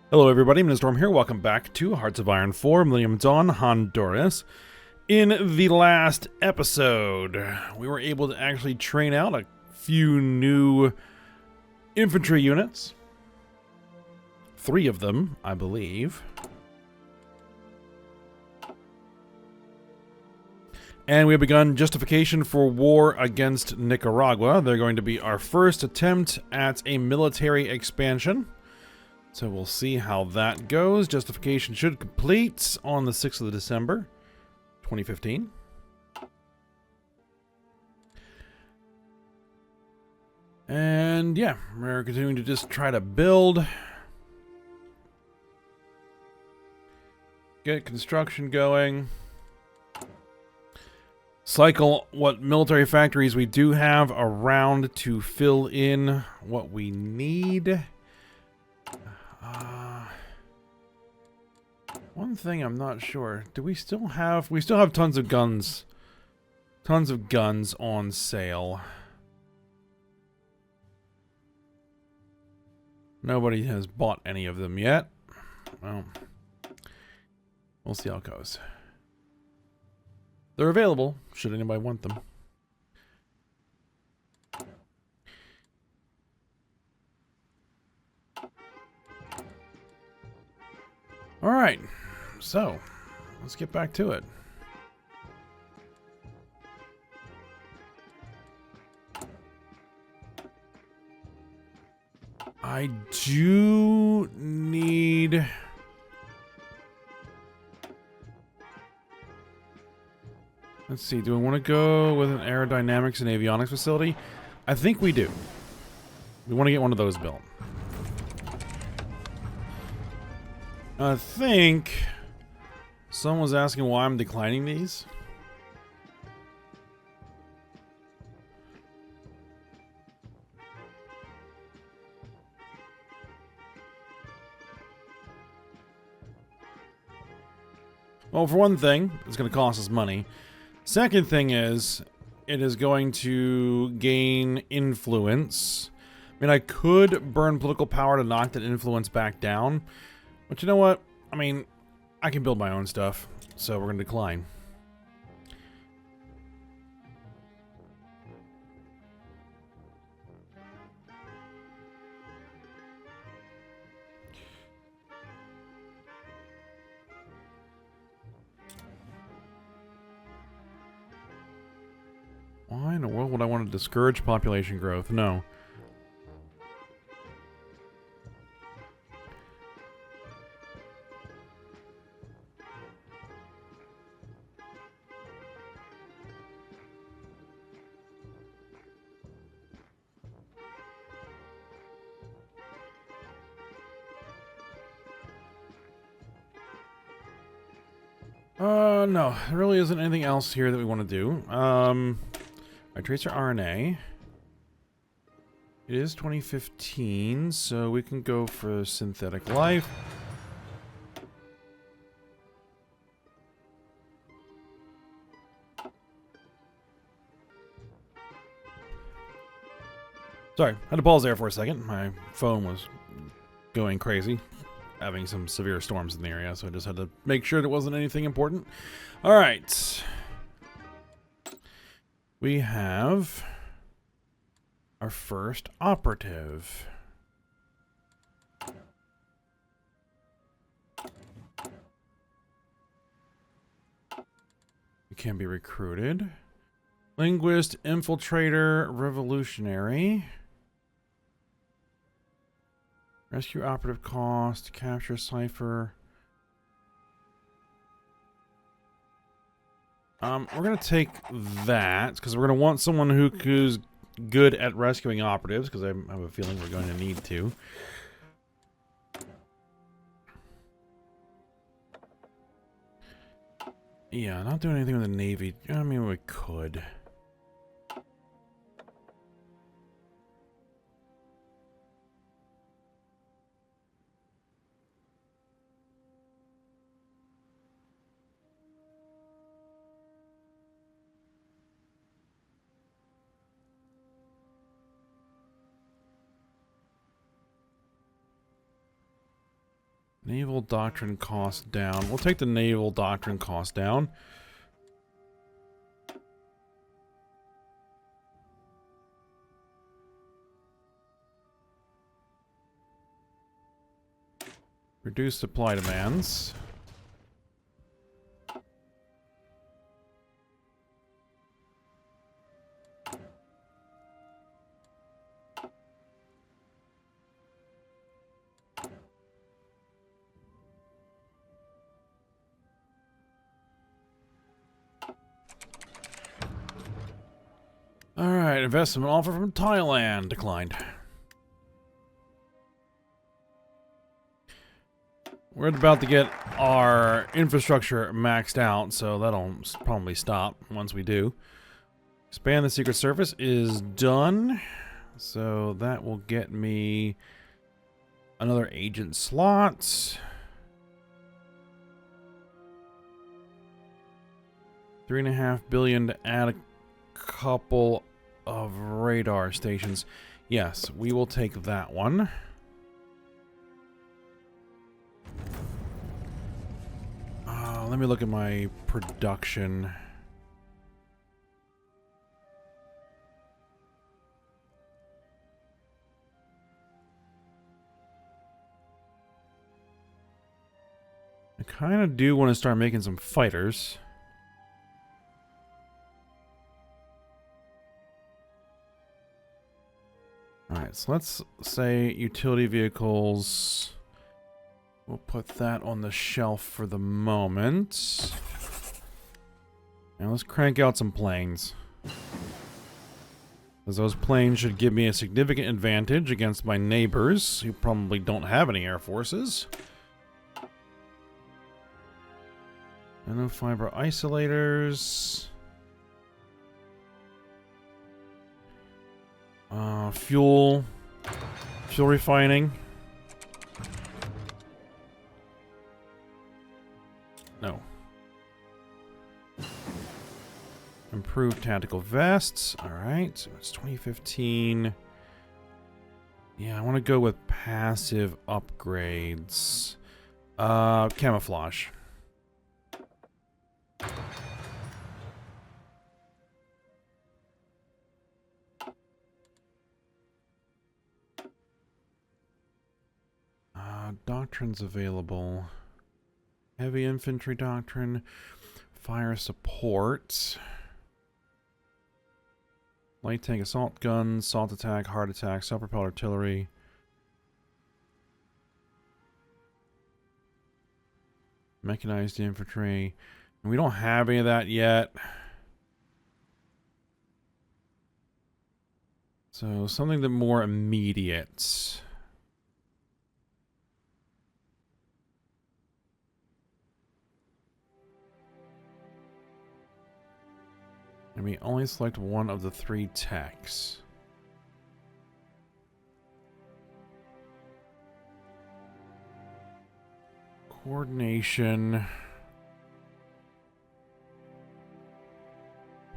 Hello everybody, Millennium Storm here. Welcome back to Hearts of Iron 4, Millennium Dawn, Honduras. In the last episode, we were able to actually train out a few new infantry units. 3 of them, I believe. And we have begun justification for war against Nicaragua. They're going to be our first attempt at a military expansion. So we'll see how that goes. Justification should complete on the 6th of December, 2015. And yeah, we're continuing to just try to build. Get construction going. Cycle what military factories we do have around to fill in what we need. One thing I'm not sure. Do we still have... We still have tons of guns. Tons of guns on sale. Nobody has bought any of them yet. Well, we'll see how it goes. They're available, should anybody want them. Alright, so let's get back to it. I do need... Let's see, do we want to go with an aerodynamics and avionics facility? I think we do. We want to get one of those built. I think someone was asking why I'm declining these. Well, for one thing, it's going to cost us money. Second thing is, it is going to gain influence. I mean, I could burn political power to knock that influence back down. But you know what? I mean, I can build my own stuff, so we're going to decline. Why in the world would I want to discourage population growth? No. No, there really isn't anything else here that we want to do. I trace our RNA. It is 2015, so we can go for synthetic life. Sorry, had to pause there for a second. My phone was going crazy, having some severe storms in the area, so I just had to make sure there wasn't anything important. All right. We have our first operative. It can be recruited. Linguist, infiltrator, revolutionary. Rescue operative cost, capture cipher. We're gonna take that because we're gonna want someone who's good at rescuing operatives, because I have a feeling we're going to need to. Yeah, not doing anything with the Navy. I mean, we could. Naval doctrine cost down. We'll take the naval doctrine cost down. Reduce supply demands. Alright, investment offer from Thailand declined. We're about to get our infrastructure maxed out, so that'll probably stop once we do. Expand the Secret Service is done, so that will get me another agent slot. $3.5 billion to add a couple of radar stations. Yes, we will take that one. Let me look at my production. I kind of do want to start making some fighters. Alright, so let's say utility vehicles. We'll put that on the shelf for the moment. Now let's crank out some planes. Because those planes should give me a significant advantage against my neighbors, who probably don't have any air forces. Nanofiber isolators. Fuel refining. No. Improved tactical vests. Alright, so it's 2015. Yeah, I want to go with passive upgrades. Camouflage. Doctrines available. Heavy infantry doctrine. Fire support. Light tank assault guns. Assault attack. Heart attack. Self-propelled artillery. Mechanized infantry. And we don't have any of that yet. So something that more immediate. And we only select one of the 3 techs. Coordination.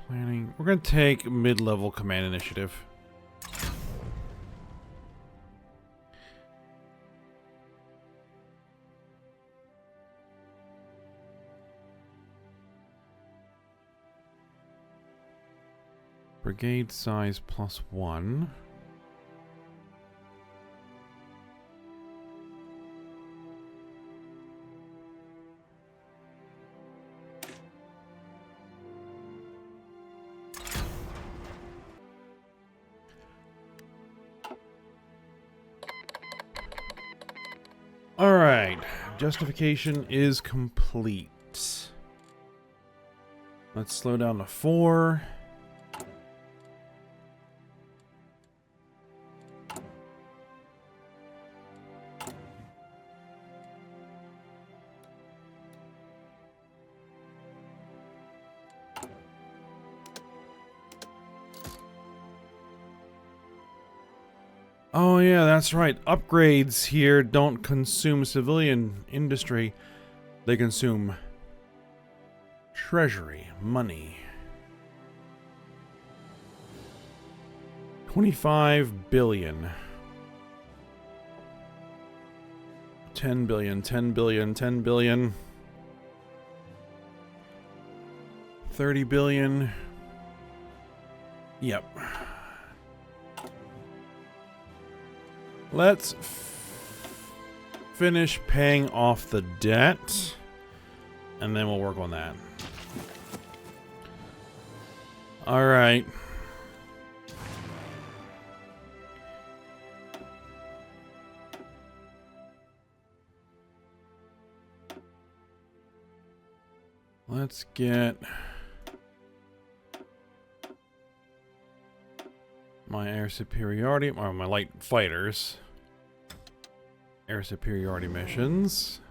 Planning. We're going to take mid-level command initiative. Brigade size +1. All right, justification is complete. Let's slow down to 4. Oh yeah, that's right. Upgrades here don't consume civilian industry. They consume treasury, money. 25 billion. 10 billion, 10 billion, 10 billion. 30 billion. Yep. Let's finish paying off the debt, and then we'll work on that. All right. Let's get my air superiority, or my light fighters. Air superiority missions.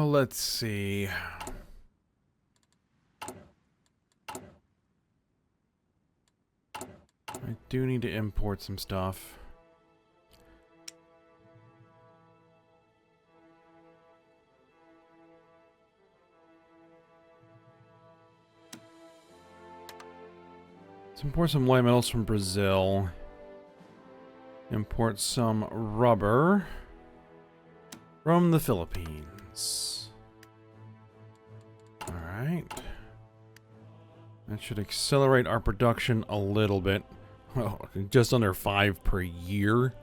Let's see. I do need to import some stuff. Let's import some light metals from Brazil. Import some rubber from the Philippines. Alright. That should accelerate our production a little bit. Oh, just under 5 per year.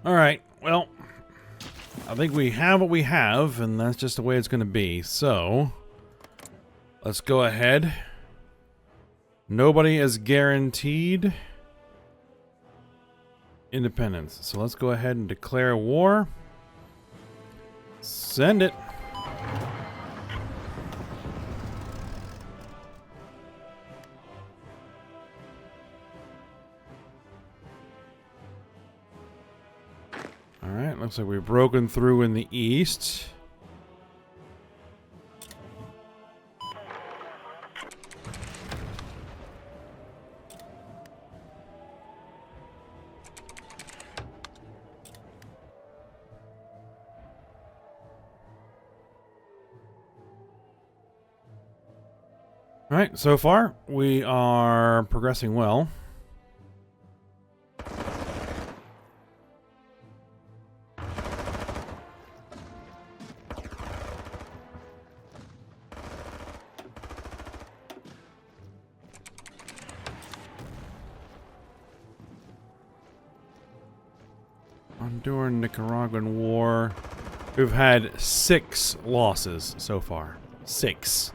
Alright, well, I think we have what we have, and that's just the way it's going to be. So, let's go ahead. Nobody is guaranteed independence. So let's go ahead and declare war. Send it. Alright, looks like we've broken through in the east. Alright, so far we are progressing well. Honduras, Nicaraguan war. We've had 6 losses so far. 6.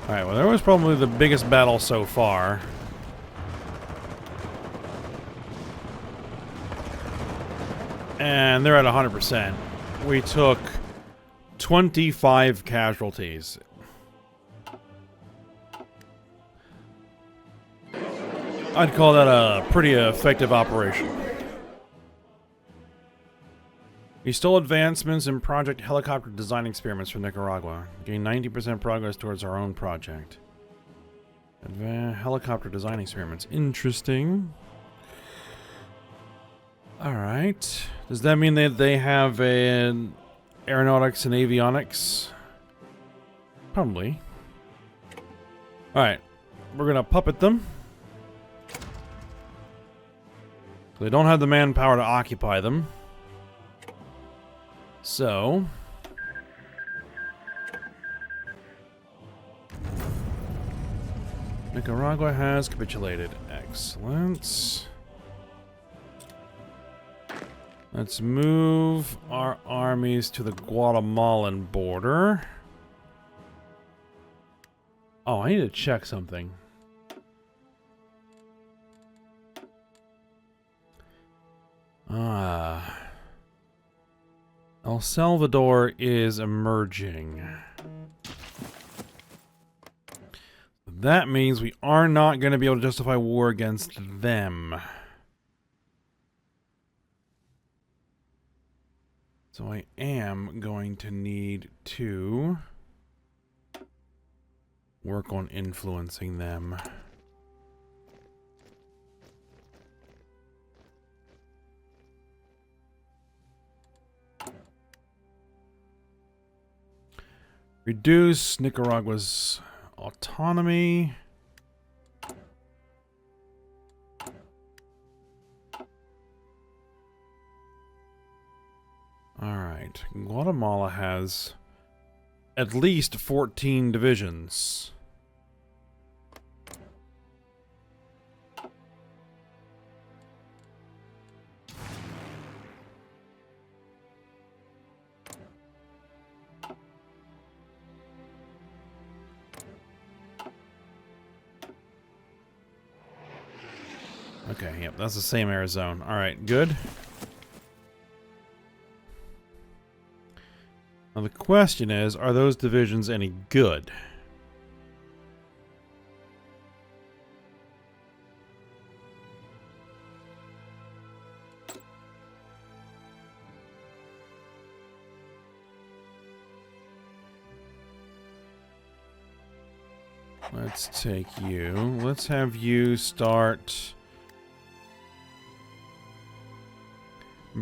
Alright, well, there was probably the biggest battle so far. And they're at 100%. We took 25 casualties. I'd call that a pretty effective operation. We stole advancements in project helicopter design experiments from Nicaragua. Gained 90% progress towards our own project. Helicopter design experiments. Interesting. Alright. Does that mean that they have an aeronautics and avionics? Probably. Alright. We're gonna puppet them. They don't have the manpower to occupy them. So... Nicaragua has capitulated. Excellent. Let's move our armies to the Guatemalan border. Oh, I need to check something. El Salvador is emerging. That means we are not going to be able to justify war against them. So I am going to need to work on influencing them. Reduce Nicaragua's autonomy. Alright, Guatemala has at least 14 divisions. Okay, yep, that's the same air zone. Alright, good. Now the question is, are those divisions any good? Let's take you. Let's have you start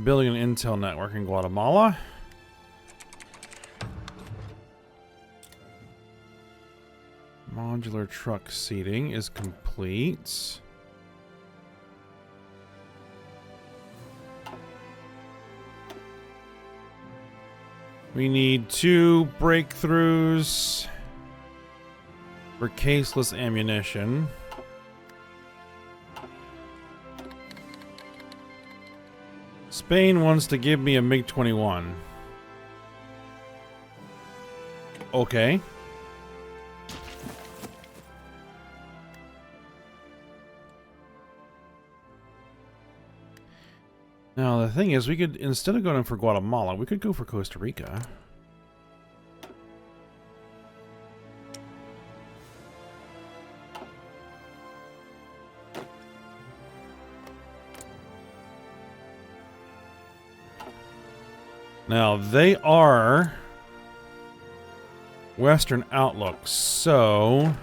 building an intel network in Guatemala. Modular truck seating is complete. We need 2 breakthroughs for caseless ammunition. Spain wants to give me a MiG-21. Okay. Now, the thing is, we could, instead of going for Guatemala, we could go for Costa Rica. Now, they are Western Outlook, so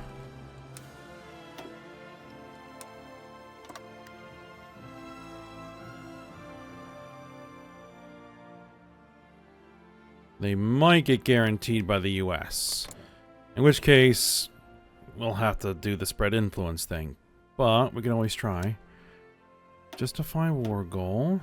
they might get guaranteed by the US. In which case, we'll have to do the spread influence thing. But we can always try. Justify war goal.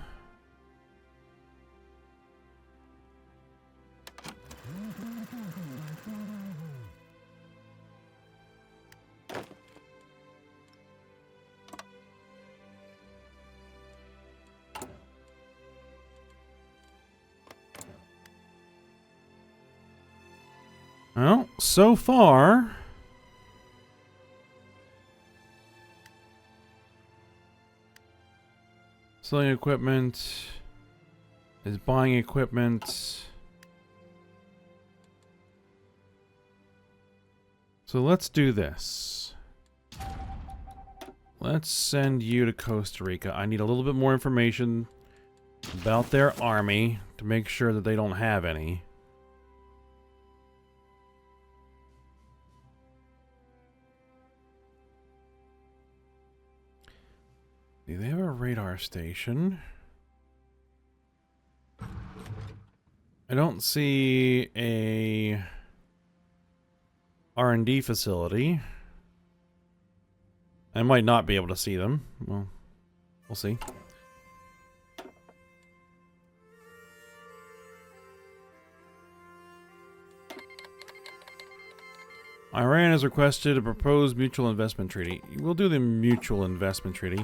Well, so far, selling equipment is buying equipment. So let's do this. Let's send you to Costa Rica. I need a little bit more information about their army to make sure that they don't have any. Do they have a radar station? I don't see a R&D facility. I might not be able to see them. Well, we'll see. Iran has requested a proposed mutual investment treaty. We'll do the mutual investment treaty.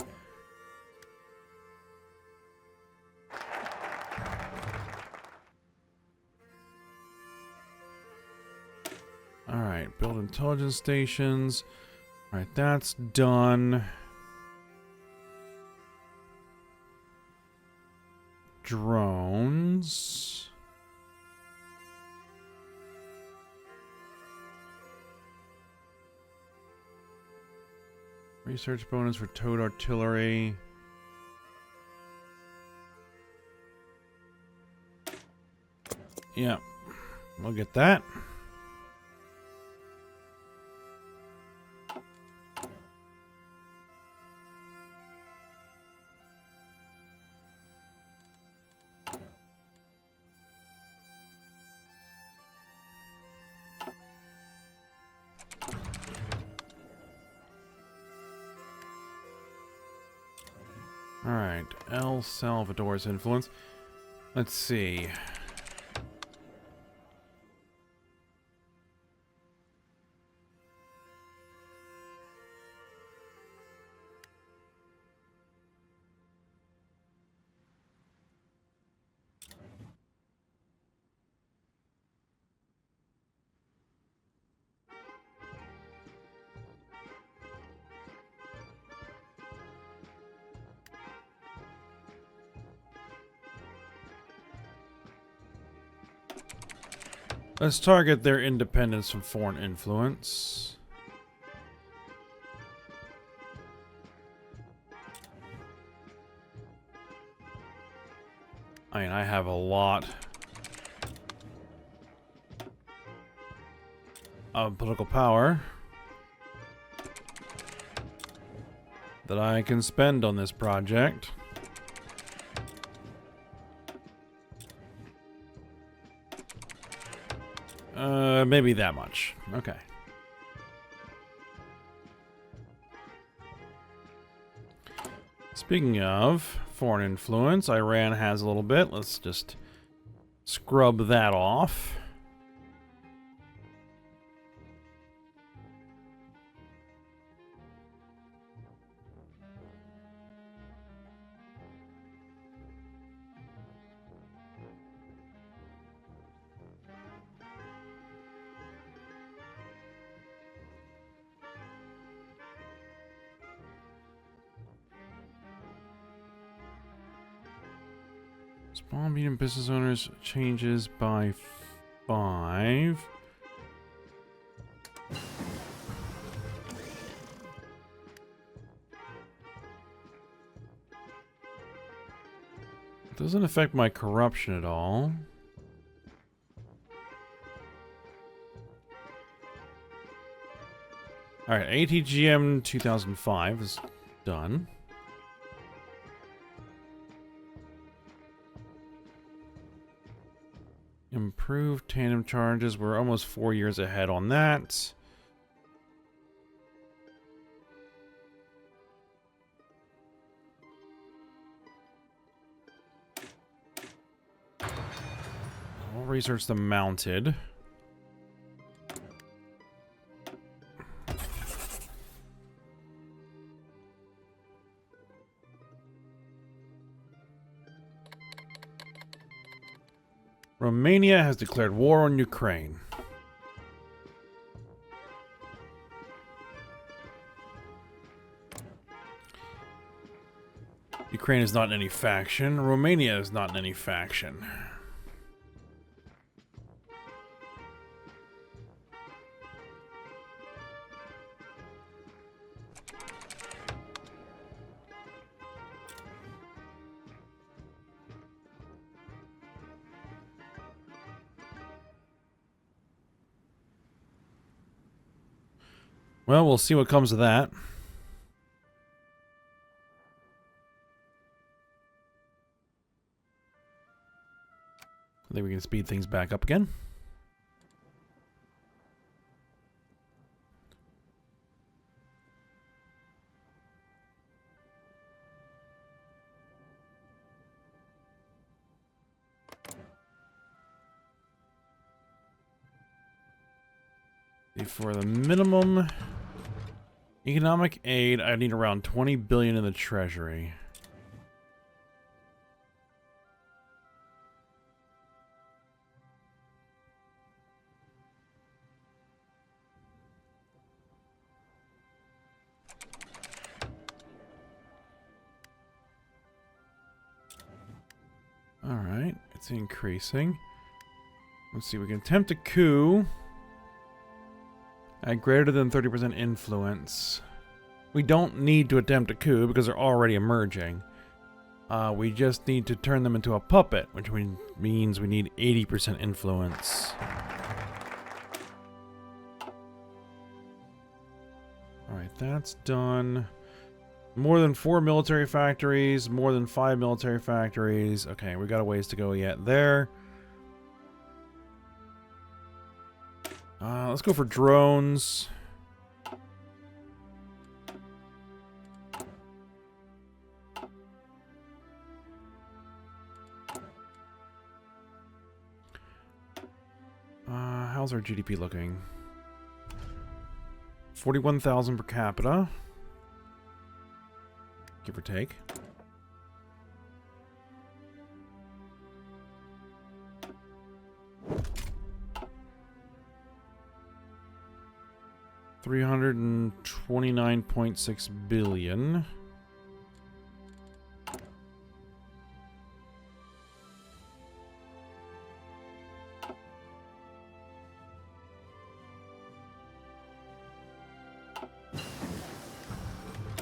Alright, build intelligence stations. Alright, that's done. Drones. Research bonus for towed artillery. Yeah, we'll get that. Alright, El Salvador's influence. Let's see. Let's target their independence from foreign influence. I mean, I have a lot of political power that I can spend on this project. Maybe that much. Okay. Speaking of foreign influence, Iran has a little bit. Let's just scrub that off. Small medium business owners changes by 5. It doesn't affect my corruption at all. Alright, ATGM 2005 is done. Improved tandem charges. We're almost 4 years ahead on that. We'll research the mounted. Romania has declared war on Ukraine. Ukraine is not in any faction. Romania is not in any faction. Well, we'll see what comes of that. I think we can speed things back up again. For the minimum economic aid, I need around 20 billion in the treasury. All right, it's increasing. Let's see, we can attempt a coup. At greater than 30% influence. We don't need to attempt a coup because they're already emerging. We just need to turn them into a puppet, which means we need 80% influence. Alright, that's done. More than 4 military factories, more than 5 military factories. Okay, we got a ways to go yet there. Let's go for drones. How's our GDP looking? 41,000 per capita. Give or take. $329.6 billion.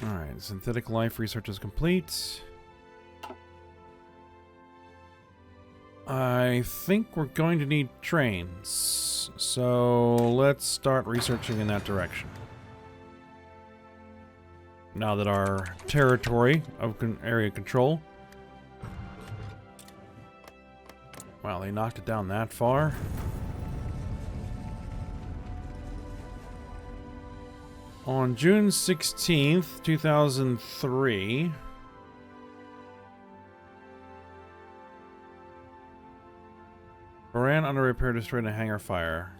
Alright, synthetic life research is complete. I think we're going to need trains, so let's start researching in that direction. Now that our territory of area control... Wow, they knocked it down that far. On June 16th, 2003... Iran under repair destroyed a hangar fire.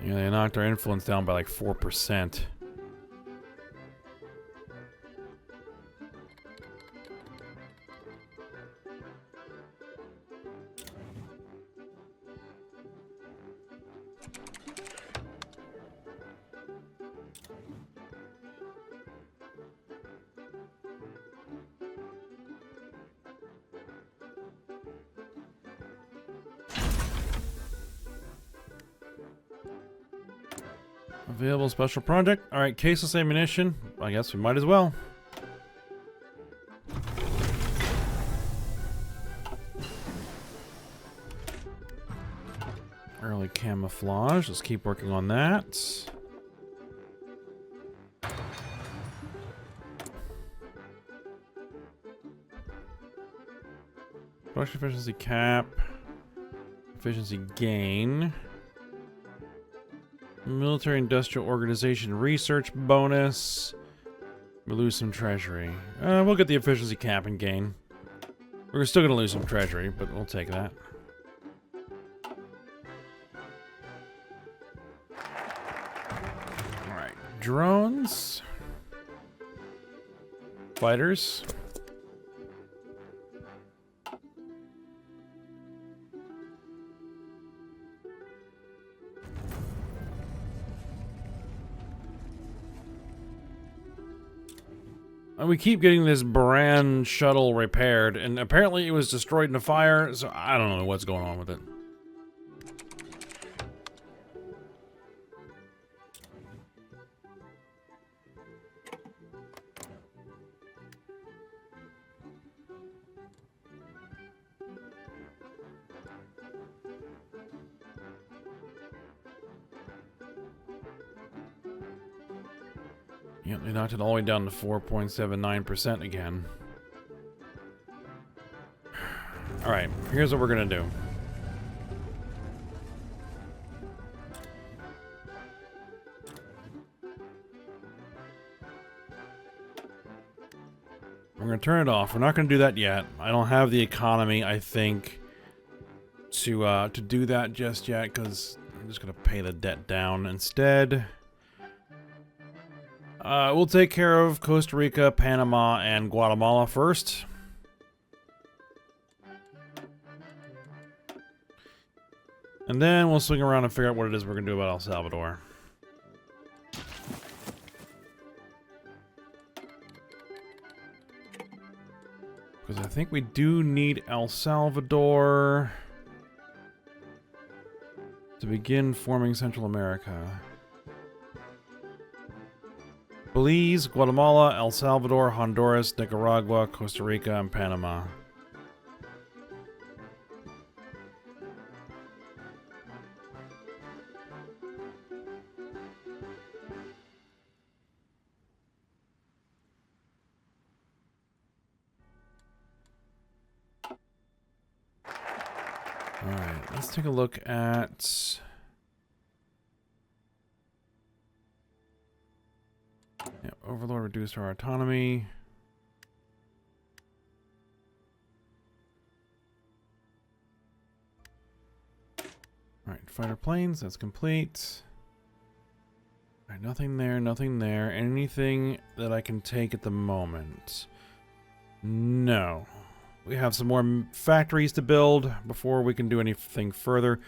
Yeah, they knocked our influence down by like 4%. Available special project. Alright, caseless ammunition. I guess we might as well. Early camouflage. Let's keep working on that. Production efficiency cap. Efficiency gain. Military Industrial Organization research bonus. We lose some treasury. We'll get the efficiency cap and gain. We're still going to lose some treasury, but we'll take that. Alright. Drones. Fighters. And we keep getting this brand shuttle repaired, and apparently it was destroyed in a fire, so I don't know what's going on with it. Yep, they knocked it all the way down to 4.79% again. Alright, here's what we're gonna do. We're gonna turn it off. We're not gonna do that yet. I don't have the economy, I think, to do that just yet, because I'm just gonna pay the debt down instead. We'll take care of Costa Rica, Panama, and Guatemala first. And then we'll swing around and figure out what it is we're going to do about El Salvador. Because I think we do need El Salvador to begin forming Central America. Belize, Guatemala, El Salvador, Honduras, Nicaragua, Costa Rica, and Panama. Alright, let's take a look at... Yeah, Overlord reduced our autonomy. Alright, fighter planes, that's complete. Alright, nothing there, nothing there. Anything that I can take at the moment? No. We have some more factories to build before we can do anything further.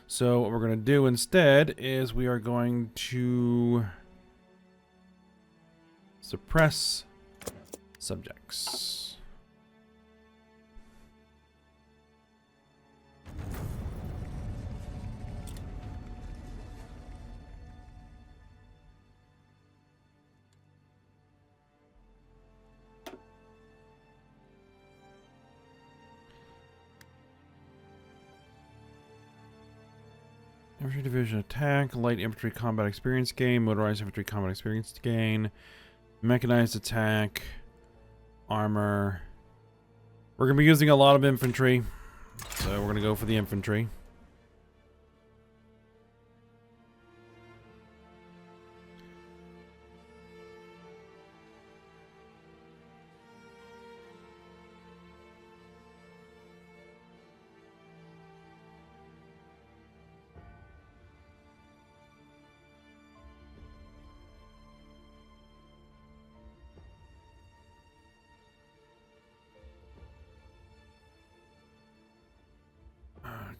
So what we're going to do instead is we are going to suppress subjects. Infantry division attack, light infantry combat experience gain, motorized infantry combat experience gain, mechanized attack, armor. We're going to be using a lot of infantry, so we're going to go for the infantry.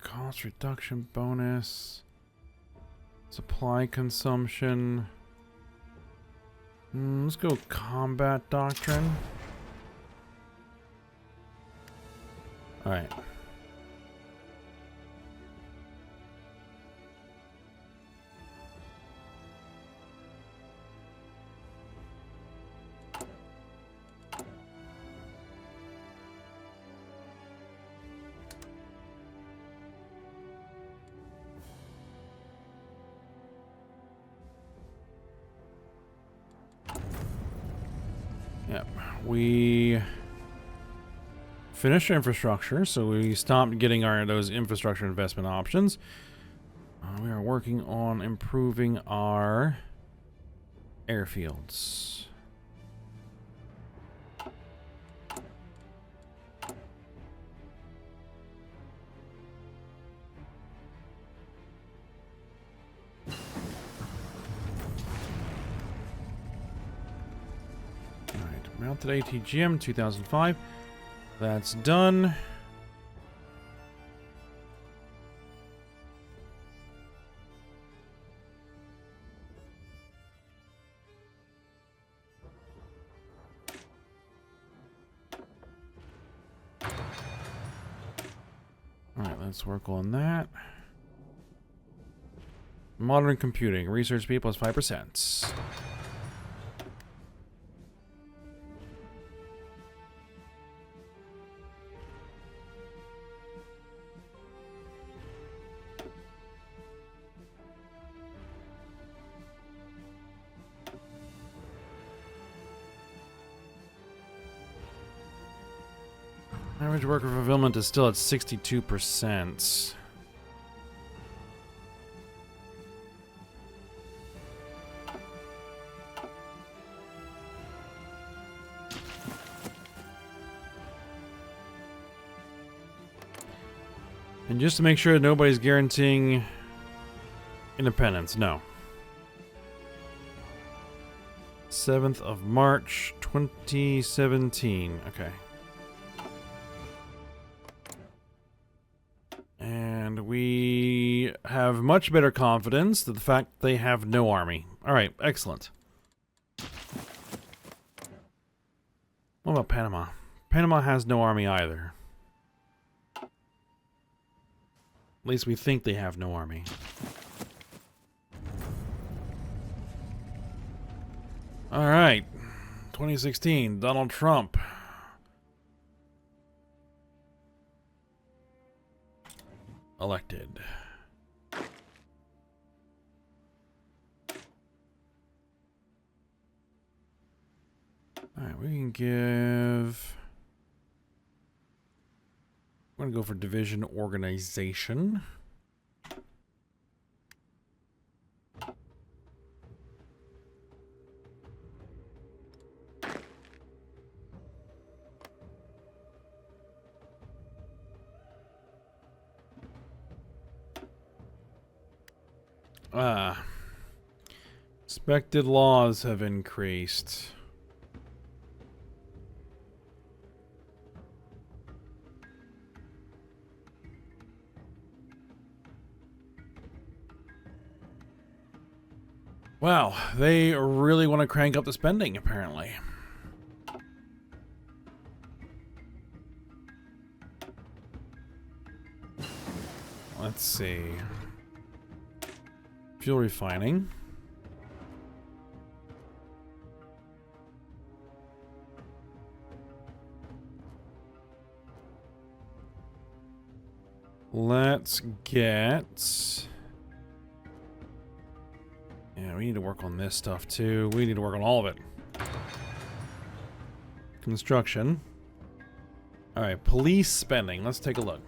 Cost reduction bonus. Supply consumption. Let's go combat doctrine. Alright. Yep, we finished infrastructure, so we stopped getting those infrastructure investment options. We are working on improving our airfields. Mounted ATGM 2005. That's done. Alright, let's work on that. Modern computing. Research speed plus 5%. Average worker fulfillment is still at 62%. And just to make sure nobody's guaranteeing independence, no. 7th of March, 2017. Okay. And we have much better confidence that the fact they have no army. Alright, excellent. What about Panama? Panama has no army either. At least we think they have no army. Alright. 2016, Donald Trump. Elected. Alright, we can give... We're going to go for division organization. Expected laws have increased. Wow, they really want to crank up the spending, apparently. Let's see. Fuel refining. Let's get... Yeah, we need to work on this stuff too. We need to work on all of it. Construction. Alright, police spending. Let's take a look.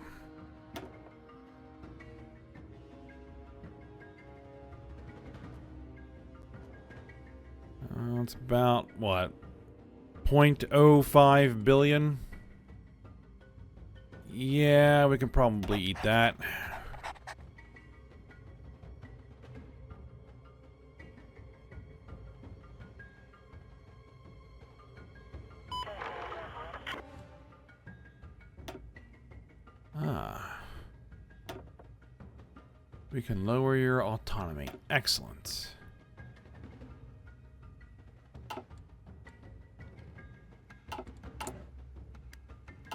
It's about, what? 0.05 billion? Yeah, we can probably eat that. We can lower your autonomy. Excellent.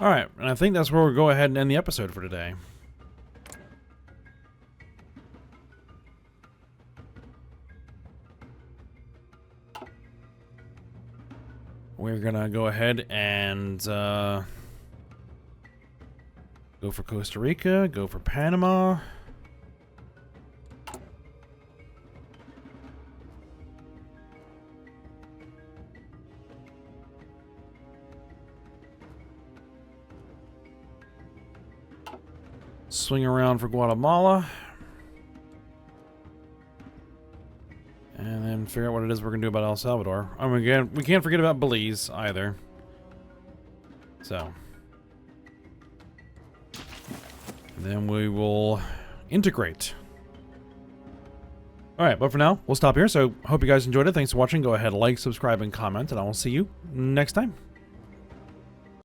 Alright, and I think that's where we'll go ahead and end the episode for today. We're gonna go ahead and go for Costa Rica, go for Panama. Swing around for Guatemala. And then figure out what it is we're going to do about El Salvador. I mean, again, we can't forget about Belize either. So. Then we will integrate. Alright, but for now, we'll stop here. So, hope you guys enjoyed it. Thanks for watching. Go ahead, like, subscribe, and comment. And I will see you next time.